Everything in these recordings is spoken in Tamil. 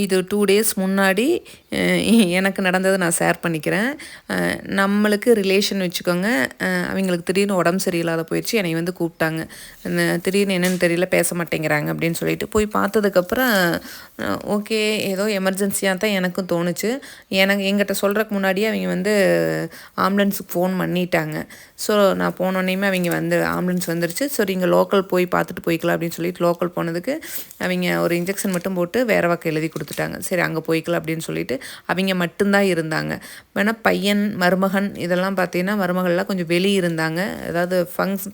இது 2 டேஸ் முன்னாடி எனக்கு நடந்ததை நான் ஷேர் பண்ணிக்கிறேன். நம்மளுக்கு ரிலேஷன் வச்சுக்கோங்க. அவங்களுக்கு திடீர்னு உடம்பு சரியில்லாத போயிடுச்சு. என்னை வந்து கூப்பிட்டாங்க. திடீர்னு என்னென்னு தெரியல, பேச மாட்டேங்கிறாங்க அப்படின்னு சொல்லிட்டு போய் பார்த்ததுக்கப்புறம் ஓகே, ஏதோ எமர்ஜென்சியாக தான் எனக்கும் தோணுச்சு. எங்கிட்ட சொல்கிறதுக்கு முன்னாடியே அவங்க வந்து ஆம்புலன்ஸுக்கு ஃபோன் பண்ணிட்டாங்க. ஸோ நான் போனோடனேயுமே அவங்க வந்து ஆம்புலன்ஸ் வந்துருச்சு. சரி, இங்கே லோக்கல் போய் பார்த்துட்டு போய்க்கலாம் அப்படின்னு சொல்லிட்டு லோக்கல் போனதுக்கு அவங்க ஒரு இன்ஜெக்ஷன் மட்டும் போட்டு வேறு வாக்கு எழுதி கொடுத்துட்டாங்க. சரி, அங்கே போய்க்கலாம் அப்படின்னு சொல்லிட்டு அவங்க மட்டும்தான் இருந்தாங்க. வேணால் பையன் மருமகன் இதெல்லாம் பார்த்தீங்கன்னா மருமகள்லாம் கொஞ்சம் வெளியே இருந்தாங்க. அதாவது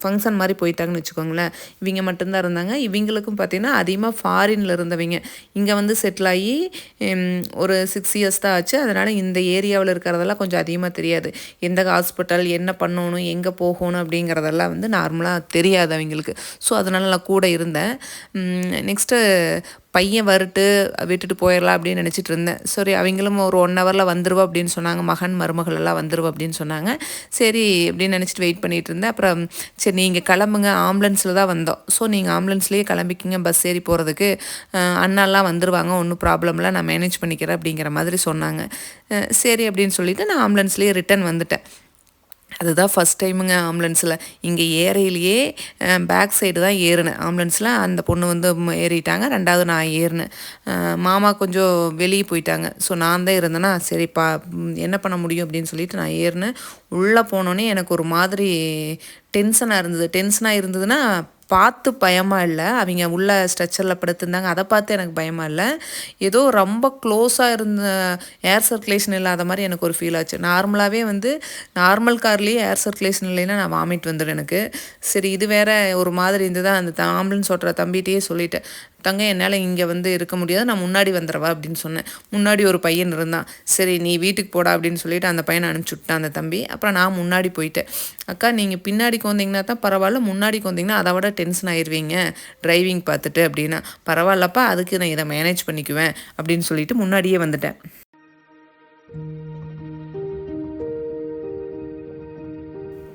ஃபங்க்ஷன் மாதிரி போயிட்டாங்கன்னு வச்சுக்கோங்களேன். இவங்க மட்டும்தான் இருந்தாங்க. இவங்களுக்கும் பார்த்தீங்கன்னா அதிகமாக ஃபாரினில் இருந்தவங்க இங்கே வந்து செட்டில் ஆகி ஒரு 6 இயர்ஸ் தான் ஆச்சு. அதனால் இந்த ஏரியாவில் இருக்கிறதெல்லாம் கொஞ்சம் அதிகமாக தெரியாது. எந்த ஹாஸ்பிட்டல், என்ன பண்ணணும், எங்கே போகணும் அப்படிங்கிறதெல்லாம் வந்து நார்மலாக தெரியாது அவங்களுக்கு. ஸோ அதனால் நான் கூட இருந்தேன். நெக்ஸ்ட்டு பையன் விட்டுட்டு போயிடலாம் அப்படின்னு நினச்சிட்டு இருந்தேன். சரி, அவங்களும் ஒரு 1 ஹவரில் வந்துருவா அப்படின்னு சொன்னாங்க. மகன் மருமகள் எல்லாம் வந்துருவா அப்படின்னு சொன்னாங்க. சரி அப்படின்னு நினச்சிட்டு வெயிட் பண்ணிகிட்டு இருந்தேன். அப்புறம் சரி, நீங்கள் கிளம்புங்க, ஆம்புலன்ஸில் தான் வந்தோம். ஸோ நீங்கள் ஆம்புலன்ஸ்லேயே கிளம்பிக்கிங்க, பஸ் ஏறி போகிறதுக்கு அண்ணாலாம் வந்துருவாங்க, ஒன்றும் ப்ராப்ளம் இல்லை, நான் மேனேஜ் பண்ணிக்கிறேன் அப்படிங்கிற மாதிரி சொன்னாங்க. சரி அப்படின்னு சொல்லிவிட்டு நான் ஆம்புலன்ஸ்லேயே ரிட்டன் வந்துட்டேன். அதுதான் ஃபஸ்ட் டைமுங்க ஆம்புலன்ஸில். இங்கே ஏறையிலேயே பேக் சைடு தான் ஏறினேன் ஆம்புலன்ஸில். அந்த பொண்ணு வந்து ஏறிட்டாங்க. 2வது நான் ஏறினேன். மாமா கொஞ்சம் வெளியே போயிட்டாங்க. ஸோ நான் தான் இருந்தேன்னா சரிப்பா, என்ன பண்ண முடியும் அப்படின்னு சொல்லிட்டு நான் ஏறினேன். உள்ளே போனோன்னே எனக்கு ஒரு மாதிரி டென்ஷனாக இருந்ததுன்னா பார்த்து பயமாக இல்லை, அவங்க உள்ள ஸ்ட்ரெச்சரில் படுத்திருந்தாங்க, அதை பார்த்து எனக்கு பயமாக இல்லை. ஏதோ ரொம்ப க்ளோஸாக இருந்த ஏர் சர்க்குலேஷன் இல்லாத மாதிரி எனக்கு ஒரு ஃபீல் ஆச்சு. நார்மலாகவே வந்து நார்மல் கார்லேயே ஏர் சர்க்குலேஷன் இல்லைன்னா நான் வாமிட் வந்துடும் எனக்கு. சரி, இது வேறு ஒரு மாதிரி இருந்தது. அந்த ஆம்புலன்ஸ் ஓட்டுற தம்பிகிட்டே சொல்லிட்டேன், தங்க என்னால் இங்கே வந்து இருக்க முடியாது, நான் முன்னாடி வந்துடுவா அப்படின்னு சொன்னேன். முன்னாடி ஒரு பையன் இருந்தான். சரி நீ வீட்டுக்கு போடா அப்படின்னு சொல்லிட்டு அந்த பையனை அனுப்பிச்சி விட்டான் அந்த தம்பி. அப்புறம் நான் முன்னாடி போயிட்டேன். அக்கா, நீங்கள் பின்னாடிக்கு வந்தீங்கன்னா தான் பரவாயில்ல, முன்னாடிக்கு வந்தீங்கன்னா அதை விட டென்ஷன் ஆயிடுவீங்க டிரைவிங் பார்த்துட்டு அப்படின்னா. பரவாயில்லப்பா, அதுக்கு நான் இதை மேனேஜ் பண்ணிக்குவேன் அப்படின்னு சொல்லிட்டு முன்னாடியே வந்துட்டேன்.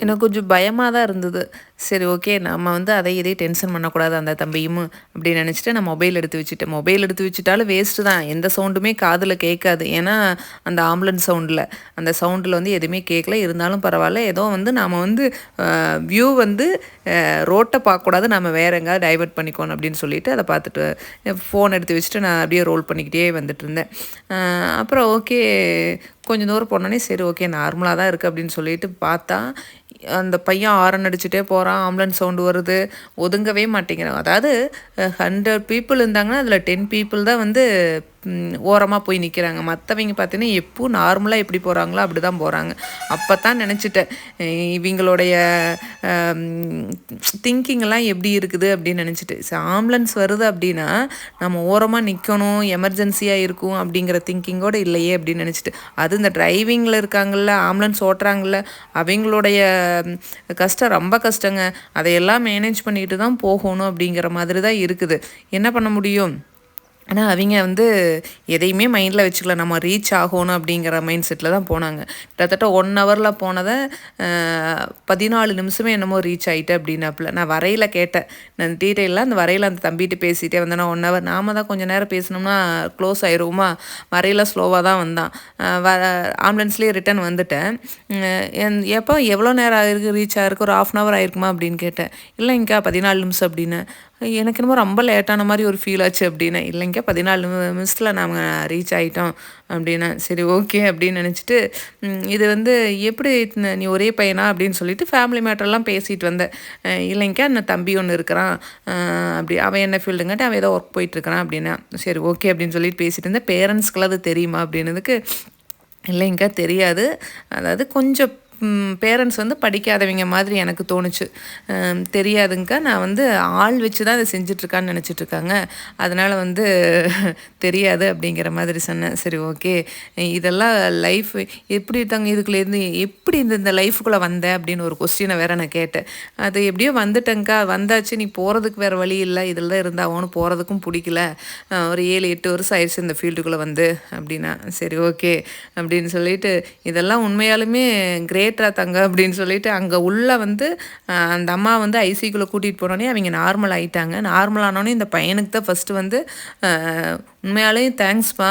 எனக்கு கொஞ்சம் பயமாக தான் இருந்தது. சரி, ஓகே, நம்ம வந்து அதை இதே டென்ஷன் பண்ணக்கூடாது அந்த தம்பியும் அப்படின்னு நினச்சிட்டு நான் மொபைல் எடுத்து வச்சுட்டேன். மொபைல் எடுத்து வச்சுட்டாலும் வேஸ்ட்டு தான், எந்த சவுண்டுமே காதில் கேட்காது. ஏன்னா அந்த ஆம்புலன்ஸ் அந்த சவுண்டில் வந்து எதுவுமே கேட்கல. இருந்தாலும் பரவாயில்ல, ஏதோ வந்து நாம் வந்து வியூ வந்து ரோட்டை பார்க்கக்கூடாது, நம்ம வேறு எங்கேயாவது டைவர்ட் பண்ணிக்கணும் அப்படின்னு சொல்லிட்டு அதை பார்த்துட்டு ஃபோன் எடுத்து வச்சுட்டு நான் அப்படியே ரோல் பண்ணிக்கிட்டே வந்துட்டு இருந்தேன். அப்புறம் ஓகே, கொஞ்சம் தூரம் போனோடனே சரி ஓகே நார்மலாக தான் இருக்குது அப்படின்னு சொல்லிட்டு பார்த்தா அந்த பையன் ஹாரன் அடிச்சுட்டே போகிறான். ஆம்புலன்ஸ் சவுண்டு வருது, ஒதுங்கவே மாட்டேங்கிறான். அதாவது 100 பீப்புள் இருந்தாங்கன்னா அதில் 10 பீப்புள் தான் வந்து ஓரமாக போய் நிற்கிறாங்க. மற்றவங்க பார்த்தீங்கன்னா எப்போ நார்மலாக எப்படி போகிறாங்களோ அப்படி தான் போகிறாங்க. அப்போ தான் நினச்சிட்டேன், இவங்களுடைய திங்கிங்கெல்லாம் எப்படி இருக்குது அப்படின்னு நினச்சிட்டு. ஆம்புலன்ஸ் வருது அப்படின்னா நம்ம ஓரமாக நிற்கணும், எமர்ஜென்சியாக இருக்கும் அப்படிங்கிற திங்கிங்கோடு இல்லையே அப்படின்னு நினச்சிட்டு. அது இந்த டிரைவிங்கில் இருக்காங்கள்ல, ஆம்புலன்ஸ் ஓட்டுறாங்கள்ல, அவங்களுடைய கஷ்டம் ரொம்ப கஷ்டங்க. அதையெல்லாம் மேனேஜ் பண்ணிட்டு தான் போகணும் அப்படிங்கிற மாதிரி தான் இருக்குது. என்ன பண்ண முடியும்? ஆனால் அவங்க வந்து எதையுமே மைண்டில் வச்சுக்கல, நம்ம ரீச் ஆகணும் அப்படிங்கிற மைண்ட் செட்டில் தான் போனாங்க. கிட்டத்தட்ட 1 ஹவரில் போனதை 14 நிமிஷமே என்னமோ ரீச் ஆகிட்டு அப்படின்னாப்புல. நான் வரையில் கேட்டேன், நான் டீட்டெயிலாக அந்த வரையில் அந்த தம்பிட்டு பேசிகிட்டே வந்தேன்னா 1 ஹவர் நாம தான் கொஞ்சம் நேரம் பேசினோம்னா க்ளோஸ் ஆயிடுவோமா. வரையில் ஸ்லோவாக தான் வந்தான். ஆம்புலன்ஸ்லேயே ரிட்டன் வந்துட்டேன். எப்போ எவ்வளோ நேரம் ஆகிருக்கு ரீச் ஆகிருக்கு, ஒரு 1/2 ஹவர் ஆயிருக்குமா அப்படின்னு கேட்டேன். இல்லைங்கக்கா 14 நிமிஷம் அப்படின்னு. எனக்கு என்னமோ ரொம்ப லேட்டான மாதிரி ஒரு ஃபீல் ஆச்சு அப்படின்னா. இல்லைங்க 14 நிமிஷத்தில் நாங்கள் ரீச் ஆகிட்டோம் அப்படின்னா. சரி ஓகே அப்படின்னு நினச்சிட்டு இது வந்து எப்படி நீ ஒரே பையனா அப்படின்னு சொல்லிட்டு ஃபேமிலி மேட்டர்லாம் பேசிகிட்டு வந்தேன். இல்லைங்கக்கா இன்னும் தம்பி ஒன்று இருக்கிறான், அப்படி அவன் என்ன ஃபீல்டுங்காட்டி அவன் ஏதோ ஒர்க் போயிட்டுருக்கிறான் அப்படின்னா. சரி ஓகே அப்படின்னு சொல்லிட்டு பேசிகிட்டு இருந்தேன். பேரண்ட்ஸ்க்கெல்லாம் அது தெரியுமா அப்படின்னதுக்கு இல்லைங்கக்கா தெரியாது, அதாவது கொஞ்சம் பேரண்ட்ஸ் வந்து படிக்காதவங்க மாதிரி எனக்கு தோணுச்சு. தெரியாதுங்கக்கா, நான் வந்து ஆள் வச்சு தான் இதை செஞ்சிட்ருக்கான்னு நினச்சிட்ருக்காங்க, அதனால் வந்து தெரியாது அப்படிங்கிற மாதிரி சொன்னேன். சரி ஓகே, இதெல்லாம் லைஃப் எப்படி இருக்காங்க, இதுக்குள்ளேருந்து எப்படி இந்த லைஃபுக்குள்ளே வந்தேன் அப்படின்னு ஒரு கொஸ்டினை வேறு நான் கேட்டேன். அது எப்படியோ வந்துட்டேங்க்கா, வந்தாச்சு, நீ போகிறதுக்கு வேறு வழி இல்லை, இதில் தான் இருந்தால் அவனு போகிறதுக்கும் பிடிக்கல, ஒரு 7-8 வருஷம் ஆயிடுச்சு இந்த ஃபீல்டுக்குள்ளே வந்து அப்படின்னா. சரி ஓகே அப்படின்னு சொல்லிட்டு இதெல்லாம் உண்மையாலுமே கிரேட் லேட்ரா தங்க அப்படின்னு சொல்லிட்டு அங்கே உள்ள வந்து அந்த அம்மா வந்து ஐசியூக்குள்ளே கூட்டிகிட்டு போனோடனே அவங்க நார்மல் ஆயிட்டாங்க. நார்மல் ஆனோடனே இந்த பையனுக்கு தான் ஃபஸ்ட்டு வந்து உண்மையாலேயும் தேங்க்ஸ்ப்பா,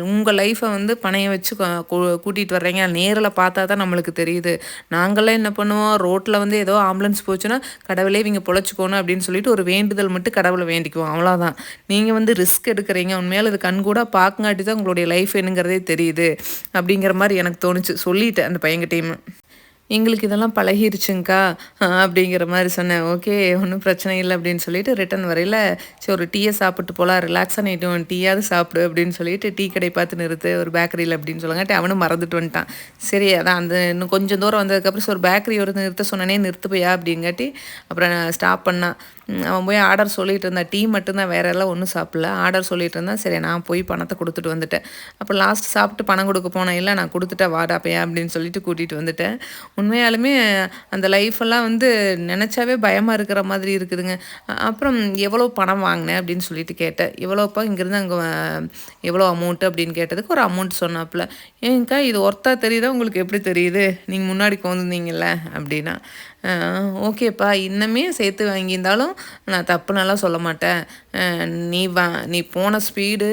உங்கள் லைஃப்பை வந்து பணைய வச்சு கூட்டிகிட்டு வர்றீங்க, நேரில் பார்த்தா தான் நம்மளுக்கு தெரியுது. நாங்களாம் என்ன பண்ணுவோம், ரோட்டில் வந்து ஏதோ ஆம்புலன்ஸ் போச்சுன்னா கடவுளே இவங்க பொழைச்சிக்கோணும் அப்படின்னு சொல்லிட்டு ஒரு வேண்டுதல் மட்டும் கடவுளை வேண்டிக்குவோம், அவ்வளோதான். நீங்கள் வந்து ரிஸ்க் எடுக்கிறீங்க, உண்மையால் இது கண்கூட பார்க்கங்காட்டி தான் உங்களுடைய லைஃப் என்னங்கிறதே தெரியுது அப்படிங்கிற மாதிரி எனக்கு தோணுச்சு. சொல்லிட்டேன் அந்த பையன்கிட்டையும். எங்களுக்கு இதெல்லாம் பழகிருச்சுங்க்கா அப்படிங்கிற மாதிரி சொன்னேன். ஓகே, ஒன்றும் பிரச்சனை இல்லை அப்படின்னு சொல்லிட்டு ரிட்டன் வரையில் சரி ஒரு டீயை சாப்பிட்டு போகலாம், ரிலாக்ஸாக நீட்டு டீயாவது சாப்பிடு அப்படின்னு சொல்லிட்டு டீ கடை பார்த்து நிறுத்து ஒரு பேக்கரியில் அப்படின்னு சொல்லுங்காட்டி அவனும் மறந்துட்டு வந்துட்டான். சரி அதான் அந்த இன்னும் கொஞ்சம் தூரம் வந்ததுக்கப்புறம் ஒரு பேக்கரி ஒரு நிறுத்த சொன்னனே, நிறுத்து போயா அப்படிங்காட்டி அப்புறம் ஸ்டாப் பண்ணான். அவன் போய் ஆர்டர் சொல்லிகிட்டு இருந்தான். டீ மட்டும்தான், வேற எல்லாம் ஒன்றும் சாப்பிடல. ஆர்டர் சொல்லிகிட்டு இருந்தான். சரி நான் போய் பணத்தை கொடுத்துட்டு வந்துட்டேன். அப்போ லாஸ்ட் சாப்பிட்டு பணம் கொடுக்க போனேன். இல்லை நான் கொடுத்துட்டேன் வாடா பையன் அப்படின்னு சொல்லிட்டு கூட்டிகிட்டு வந்துட்டேன். உண்மையாலுமே அந்த லைஃப்பெல்லாம் வந்து நினச்சாவே பயமாக இருக்கிற மாதிரி இருக்குதுங்க. அப்புறம் எவ்வளோ பணம் வாங்கினேன் அப்படின்னு சொல்லிட்டு கேட்டேன். எவ்வளோப்பா இங்கேருந்து அங்கே எவ்வளோ அமௌண்ட்டு அப்படின்னு கேட்டதுக்கு ஒரு அமௌண்ட் சொன்னாப்புல. ஏங்கக்கா இது ஒர்த்தா தெரியுதா உங்களுக்கு, எப்படி தெரியுது, நீங்கள் முன்னாடி கொண்டுருந்தீங்கல்ல அப்படின்னா. ஓகேப்பா, இன்னமே சேர்த்து வாங்கியிருந்தாலும் நான் தப்புனெல்லாம் சொல்ல மாட்டேன். நீ போன ஸ்பீடு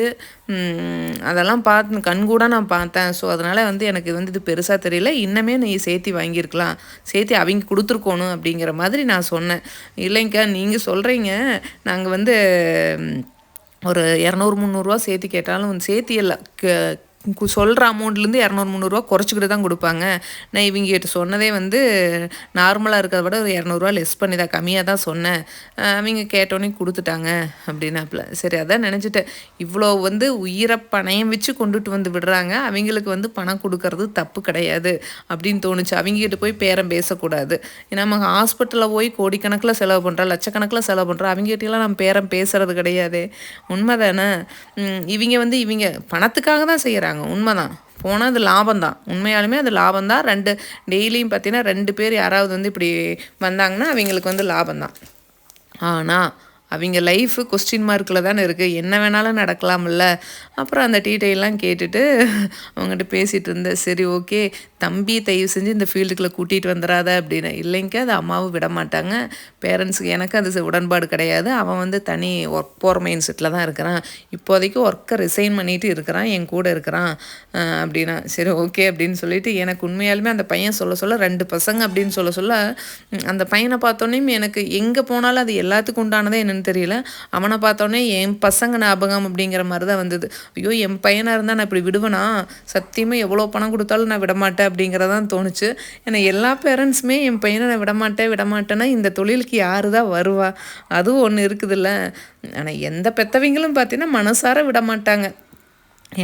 அதெல்லாம் பார்த்து கண்கூட நான் பார்த்தேன். ஸோ அதனால் வந்து எனக்கு வந்து இது பெருசாக தெரியல. இன்னமே நீ சேர்த்து வாங்கியிருக்கலாம், சேர்த்து அவங்க கொடுத்துருக்கோணும் அப்படிங்கிற மாதிரி நான் சொன்னேன். இல்லைங்கக்கா நீங்கள் சொல்கிறீங்க, நாங்கள் வந்து ஒரு 200-300 சேர்த்து கேட்டாலும் சேர்த்தி இல்லை சொல்கிற அமௌண்ட்லேருந்து 200-300 குறைச்சிக்கிட்டு தான் கொடுப்பாங்க. நான் இவங்ககிட்ட சொன்னதே வந்து நார்மலாக இருக்கிறத விட ஒரு 200 லெஸ் பண்ணி தான், கம்மியாக தான் சொன்னேன். அவங்க கேட்டோன்னே கொடுத்துட்டாங்க அப்படின்னாப்புல. சரி அதான் நினச்சிட்டேன், இவ்வளோ வந்து உயிரை பணயம் வச்சு கொண்டுட்டு வந்து விடுறாங்க, அவங்களுக்கு வந்து பணம் கொடுக்கறது தப்பு கிடையாது அப்படின்னு தோணுச்சு. அவங்ககிட்ட போய் பேரம் பேசக்கூடாது. நம்ம ஹாஸ்பிட்டலில் போய் கோடிக்கணக்கில் செலவு பண்ணுறோம், லட்சக்கணக்கில் செலவு பண்ணுறோம், அவங்ககிட்டலாம் நம்ம பேரம் பேசுறது கிடையாது. உண்மை தானே? இவங்க பணத்துக்காக தான் செய்கிறாங்க, உண்மைதான். போனால் அது லாபம்தான், உண்மையாலுமே அது லாபம்தான். டெய்லியும் பார்த்தீங்கன்னா 2 பேர் யாராவது வந்து இப்படி வந்தாங்கன்னா அவங்களுக்கு வந்து லாபம்தான். ஆனால் அவங்க லைஃபு கொஸ்டின் மார்க்கில் தானே இருக்குது, என்ன வேணாலும் நடக்கலாம்ல. அப்புறம் அந்த டீட்டெயிலாம் கேட்டுட்டு அவங்ககிட்ட பேசிகிட்டு இருந்தேன். சரி ஓகே தம்பி, தயவு செஞ்சு இந்த ஃபீல்டுக்குள்ளே கூட்டிகிட்டு வந்துடாத அப்படின்னு. இல்லைங்க, அது அம்மாவும் விட மாட்டாங்க, பேரண்ட்ஸுக்கு எனக்கு அது உடன்பாடு கிடையாது. அவன் வந்து தனி ஒர்க் போகிற மைண்ட் செட்டில் தான் இருக்கிறான், இப்போதைக்கு ஒர்க்கை ரிசைன் பண்ணிட்டு இருக்கிறான், என் கூட இருக்கிறான் அப்படின்னா. சரி ஓகே அப்படின்னு சொல்லிட்டு எனக்கு உண்மையாலுமே அந்த பையன் சொல்ல 2 பசங்க அப்படின்னு சொல்ல அந்த பையனை பார்த்தோன்னே எனக்கு எங்கே போனாலும் அது எல்லாத்துக்கும் உண்டானதே என்னென்னு தெரியல. அவனை பார்த்தோன்னே என் பசங்க ஞாபகம் அப்படிங்கிற மாதிரி தான் வந்தது. ஐயோ என் பையனாக இருந்தால் நான் இப்படி விடுவேனா, சத்தியமாக எவ்வளோ பணம் கொடுத்தாலும் நான் விடமாட்டேன் அப்படிங்கிறதான் தோணுச்சு. ஏன்னா எல்லா பேரண்ட்ஸுமே என் பையனை நான் விடமாட்டேன்னா இந்த தொழிலுக்கு யாரு தான் வருவா, அதுவும் ஒன்று இருக்குதுல்ல. ஆனால் எந்த பெற்றவங்களும் பார்த்தீங்கன்னா மனசார விடமாட்டாங்க,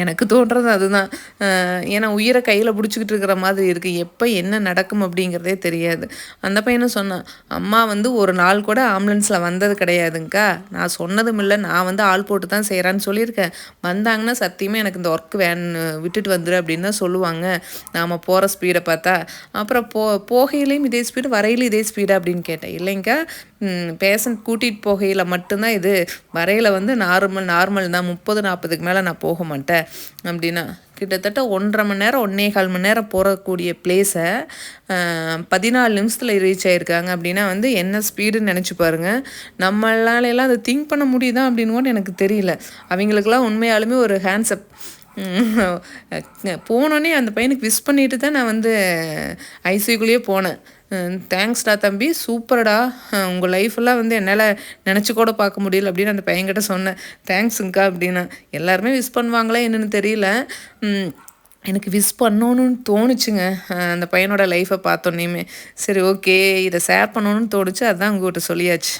எனக்கு தோன்றது அதுதான். ஏன்னா உயிரை கையில் பிடிச்சிக்கிட்டு இருக்கிற மாதிரி இருக்குது, எப்போ என்ன நடக்கும் அப்படிங்கிறதே தெரியாது. அந்த பையனும் சொன்னான், அம்மா வந்து ஒரு நாள் கூட ஆம்புலன்ஸில் வந்தது கிடையாதுங்க்கா, நான் சொன்னதும் இல்லை, நான் வந்து ஆள் போட்டு தான் செய்கிறான்னு சொல்லியிருக்கேன். வந்தாங்கன்னா சத்தியமாக எனக்கு இந்த ஒர்க் விட்டுட்டு வந்துடு அப்படின்னு தான் சொல்லுவாங்க, நாம் போகிற ஸ்பீடை பார்த்தா. அப்புறம் போகையிலையும் இதே ஸ்பீடு, வரையிலும் இதே ஸ்பீடு அப்படின்னு கேட்டேன். இல்லைங்க்கா, பேஷண்ட் கூட்டிகிட்டு போகையில் மட்டும்தான் இது, வரையில் வந்து நார்மல் தான், 30-40க்கு மேலே நான் போக மாட்டேன் அப்படின்னா. கிட்டத்தட்ட 1.5 மணி நேரம் 1.25 மணி நேரம் போகக்கூடிய பிளேஸை 14 நிமிஷத்தில் ரீச் ஆகிருக்காங்க அப்படின்னா வந்து என்ன ஸ்பீடுன்னு நினச்சி பாருங்கள். நம்மளாலெல்லாம் அதை திங்க் பண்ண முடியுதா அப்படின்னு கூட எனக்கு தெரியல. அவங்களுக்கெல்லாம் உண்மையாலுமே ஒரு ஹேண்ட்ஸ்அப். போனோடனே அந்த பையனுக்கு விஷ் பண்ணிட்டு தான் நான் வந்து ஐசியூக்குள்ளேயே போனேன். தேங்க்ஸ்டா தம்பி, சூப்பர்டா, உங்கள் லைஃபெல்லாம் வந்து என்னால் நினச்சி கூட பார்க்க முடியல அப்படின்னு அந்த பையன்கிட்ட சொன்னேன். தேங்க்ஸுங்க்கா அப்படின்னா. எல்லாருமே விஷ் பண்ணுவாங்களா என்னென்னு தெரியல, எனக்கு விஷ் பண்ணணுன்னு தோணுச்சுங்க அந்த பையனோட லைஃப்பை பார்த்தோன்னே. சரி ஓகே, இதை ஷேர் பண்ணணுன்னு தோணுச்சு, அதுதான் உங்கள்கிட்ட சொல்லியாச்சு.